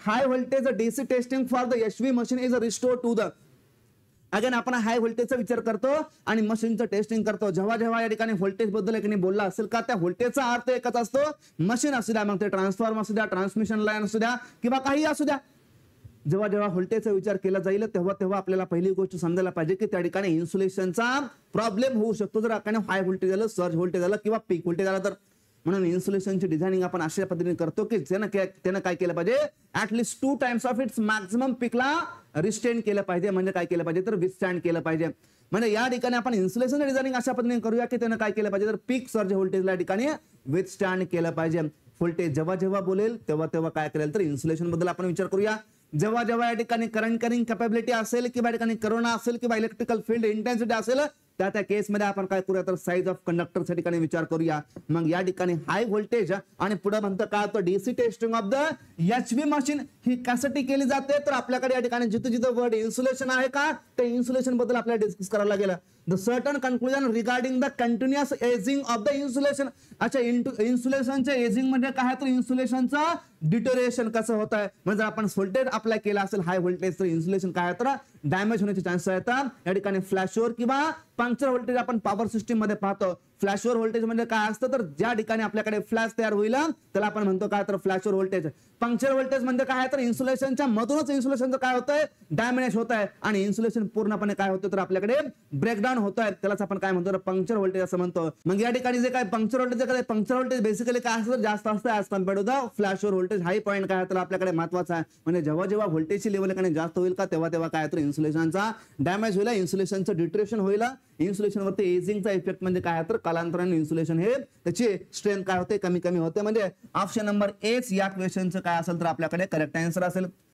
High voltage DC testing for the HV machine is restore to the. Again आपण high व्होल्टेजचा विचार करतो आणि मशीनचं टेस्टिंग करतो. जेव्हा जेव्हा या ठिकाणी व्होल्टेज बद्दल एकाने बोलला असेल का, त्या व्होल्टेजचा अर्थ एकच असतो, मशीन असू द्या, मग ते ट्रान्सफॉर्मर असू द्या, ट्रान्समिशन लाईन असू द्या किंवा काही असू द्या. जेव्हा जेव्हा व्होल्टेजचा विचार केला जाईल तेव्हा तेव्हा आपल्याला पहिली गोष्ट समजायला पाहिजे की त्या ठिकाणी इन्सुलेशनचा प्रॉब्लेम होऊ शकतो जर एकाने हाय व्होल्टेज आलं, सर्ज व्होल्टेज आलं किंवा पीक व्होल्टेज आलं तर. म्हणून इन्सुलेशनची डिझायनिंग आपण अशा पद्धतीने करतो की त्यानं काय केलं पाहिजे, at least 2 times of its maximum पीकला रिस्टेन केलं पाहिजे. म्हणजे काय केलं पाहिजे तर विथस्टँड केलं पाहिजे. म्हणजे या ठिकाणी आपण इन्सुलेशन डिझायनिंग अशा पद्धतीने करूया की त्यानं काय केलं पाहिजे तर पीक सर्ज व्होल्टेजला ठिकाणी विथस्टँड केलं पाहिजे. व्होल्टेज जेव्हा जेव्हा बोलेल तेव्हा तेव्हा काय करेल तर इन्सुलेशन बद्दल आपण विचार करूया. जेव्हा जेव्हा या ठिकाणी करंट कॅरिंग कॅपॅबिलिटी असेल किंवा या ठिकाणी करोना असेल किंवा इलेक्ट्रिकल फील्ड इंटेन्सिटी असेल त्या केसमध्ये आपण काय करूया तर साईज ऑफ कंडक्टरच्या ठिकाणी विचार करूया. मग या ठिकाणी हाय व्होल्टेज आणि पुढे म्हणतं काय होतं DC testing of the HV machine ही कशासाठी केली जाते तर आपल्याकडे या ठिकाणी जिथे जिथे वर्ड इन्सुलेशन आहे का ते इन्सुलेशन बद्दल आपल्याला डिस्कस करायला लागेल. The certain conclusion regarding the continuous ageing of the insulation. अच्छा, इन्सुलेशनचे एजिंग म्हणजे काय तर इन्सुलेशनचं डिटोरिएशन कसं होत आहे. म्हणजे आपण व्होल्टेज अप्लाय केला असेल हाय व्होल्टेज तर इन्सुलेशन काय तर डॅमेज होण्याचे चान्सेस आहेत. या ठिकाणी फ्लॅशओव्हर किंवा पंक्चर व्होल्टेज आपण पॉवर सिस्टीम मध्ये पाहतो. फ्लॅशओव्हर व्होल्टेज म्हणजे काय असतं तर ज्या ठिकाणी आपल्याकडे फ्लॅश तयार होईल त्याला आपण म्हणतो काय तर फ्लॅशओव्हर व्होल्टेज. पंक्चर व्होल्टेज म्हणजे काय तर इन्सुलेशनच्या मधूनच इन्सुलेशनचं काय होतंय डॅमेज होत आहे आणि इन्सुलेशन पूर्णपणे काय होतं तर आपल्याकडे ब्रेकडाऊन होत आहे. त्यालाच आपण काय म्हणतो पंक्चर व्होल्टेज असं म्हणतो. मग या ठिकाणी जे काय पंक्चर व्होल्टेज बेसिकली काय असतं जास्त असतं as compared to the flashover voltage. High point काय तर आपल्याकडे महत्वाचा आहे. म्हणजे जेव्हा जेव्हा व्होल्टेजची लेवल एकाने जास्त होईल का तेव्हा तेव्हा काय तर इन्सुलेशनचा डॅमेज होईल, इन्सुलेशनचं डिट्रेशन होईल. इन्सुलेशन वरती एजिंगचा इफेक्ट म्हणजे काय तर कालांतराने इन्सुलेशन हे त्याची स्ट्रेंथ काय होते कमी कमी होते. म्हणजे ऑप्शन नंबर ए या क्वेश्चनचं काय असेल तर आपल्याकडे करेक्ट आन्सर असेल.